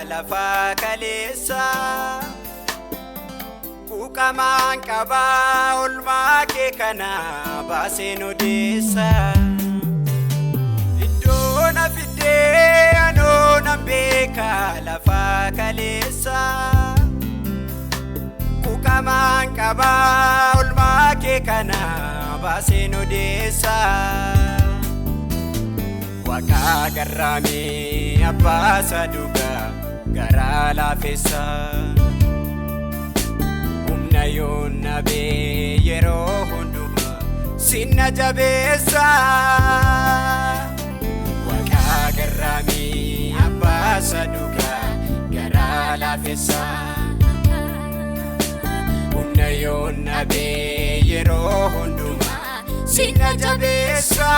lafa kaleessa Kuqamaan qabaa olmaa kee kana baaseen odeessa Iddoo na fidee anoo nan beeka lafa kaleessa Kuqamaan qabaa olmaa kee kana baaseen odeessa Waaqa garraamii abbaa saduugaa garaa laafessa Humna yoon nabee yeroo hundumaa sinna jabeessa Waaqa garraamii abbaa saduugaa garaa laafessa Humna yoon nabee yeroo hundumaa sinna jabeessa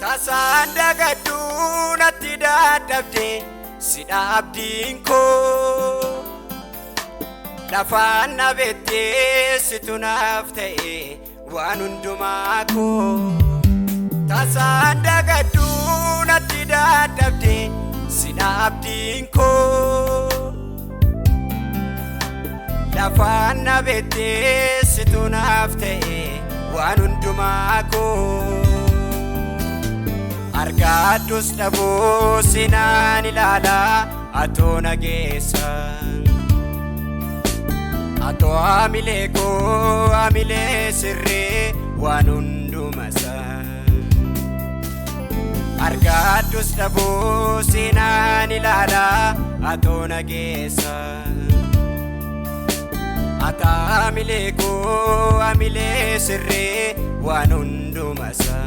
Tasaan dagaduu natti dadhabde si dhaabdiin koo Lafaan na beektee situ naaf ta'e waan hundumaa koo Tasaan dagaduu natti dadhabde si dhaabdiin koo Lafaan na beektee situ naaf ta'e waan hundumaa koo Argaadus dhabuu sinaan ilaalaa atoo nageessa Atoo amilee koo amilee sirree waan hundumasa Argaadus dhabuu sinaan ilaalaa atoo nageessa Atoo amilee koo amilee sirree waan hundumasa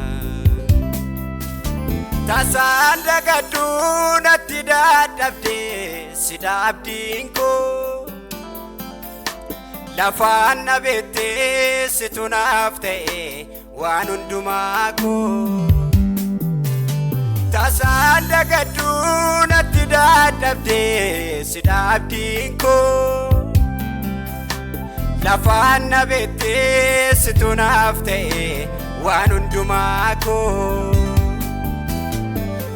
Tasaan dagaduu natti dadhabde si dhaabdiin koo Lafaan na beektee situ naaf ta'e waan hundumaa koo Tasaan dagaduu natti dadhabde si dhaabdiin koo Lafaan na beektee situ naaf ta'e waan hundumaa koo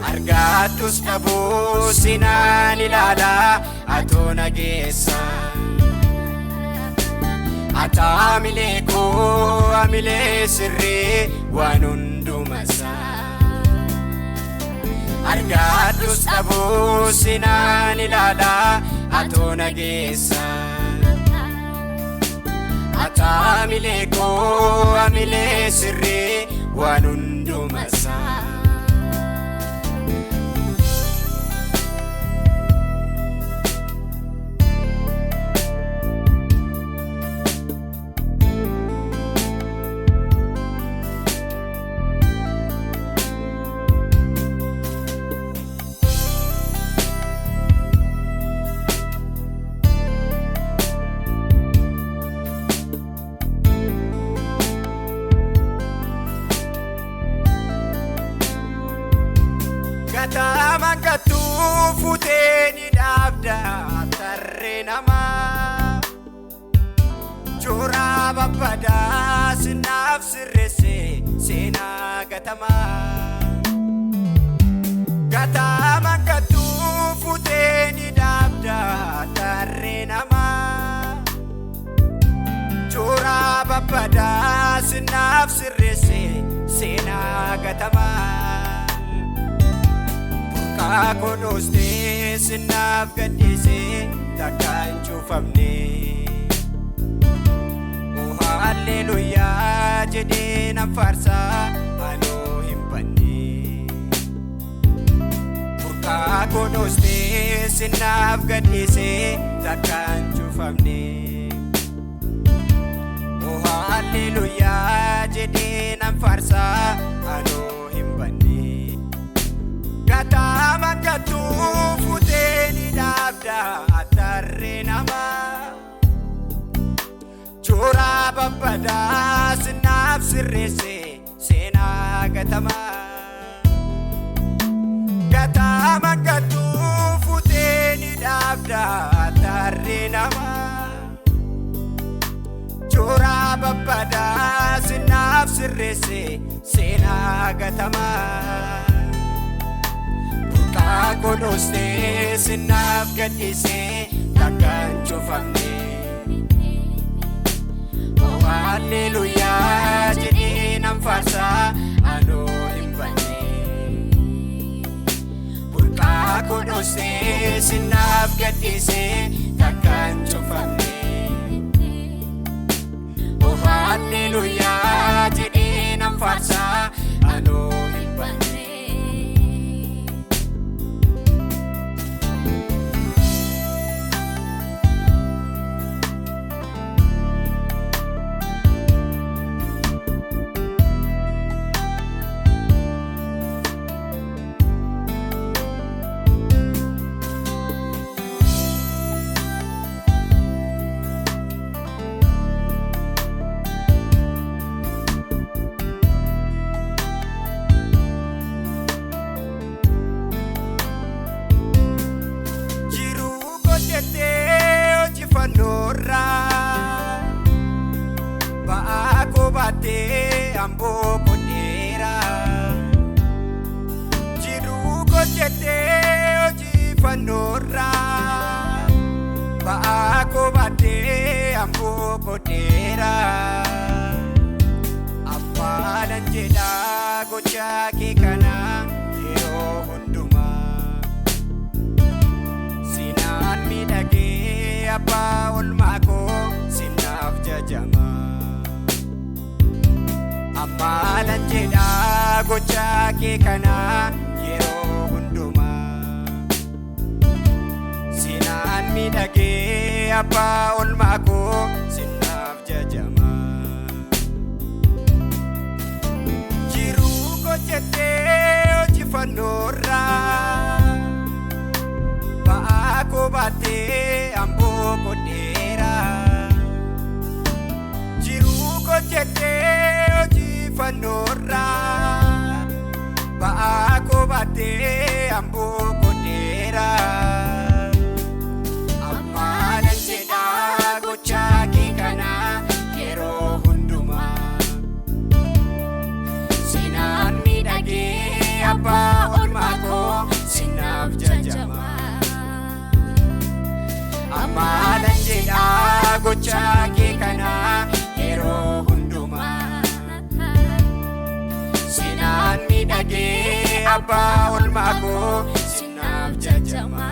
Argaadus dhabuu sinaan ilaalaa atoo nageessa Atoo amilee koo amilee sirree waan hundumasa Argaadus dhabuu sinaan ilaalaa atoo nageessa Atoo amilee koo amilee sirree waan hundumasa Gataman gatuu futee ni dhaabda tarree namaa Joraa babbadaa sinaaf sirreesse seenaa gatamaa Gataman gatuu futee ni dhaabda tarree namaa Joraa babbadaa sinaaf sirreesse seenaa gatamaa Kaako doostee sinaaf gadhiisee takka hin cuufamne Oh hallelujaa jedhee nan faarsaa anoo hin banne Kaako doostee sinaaf gadhiisee takka hin cuufamne Oh hallelujaa jedhee nan faarsaa anoo hin banne Gataman gatuu babbadaa sinaaf sirreesse seenaa gatamaa. Gatama gatuu futee ni dhaabdaa tarree namaa. Joraa babbadaa sinaaf sirreesse seenaa gatamaa. Burqaa godhoostee sinaaf gadhiisee takkaan cufamne. Oh hallelujaa jedhee nan faarsaa anoo hin banne. Burqaa godhoostee sinaaf gadhiisee takkaan cufamne. Oh hallelujaa jedhee nan faarsaa anoo hin banne. Ba'aa koo baattee amboo godheeraa. Jiruu hojjettee hojii fannoorraa. Ba'aa koo baattee amboo godheeraa. Abbaanan jedhaa gochaa kee kana yeroo hundumaa. Sinaan miidhagee abbaa oolmaa koo sinaaf jajama. Abbaanan jedhaa gochaa kee kana yeroo hundumaa. Sinaan miidhagee abbaa oolmaa koo sinaaf jajama. Jiruu hojjettee hojii fannoorraa. Ba'aa koo baattee amboo godheeraa. Jiruu hojjettee hojii fannoorraa. Ba'aa koo baattee amboo godheeraa. Abbaanan jedhaa gochaa kee kana yeroo hundumaa. Sinaan miidhagee abbaa oolmaa koo sinaaf jajama. Abbaanan jedhaa gochaa kee kana yeroo hundumaa. Sinaan miidhagee abbaa oolmaa koo sinaaf jajama.